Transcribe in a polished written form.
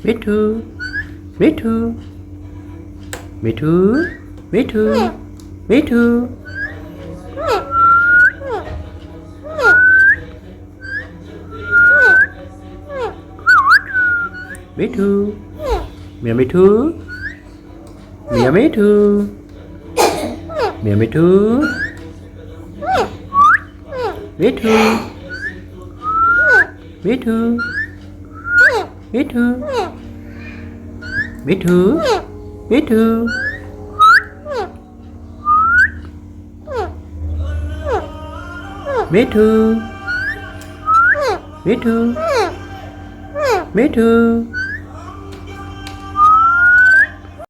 Mithu Mithu Mithu Mithu Mithu Mithu Mia Mithu Mia Mithu Mia Mithu Mithu Mithu Mithu Mithu Mithu Mithu Mithu Mithu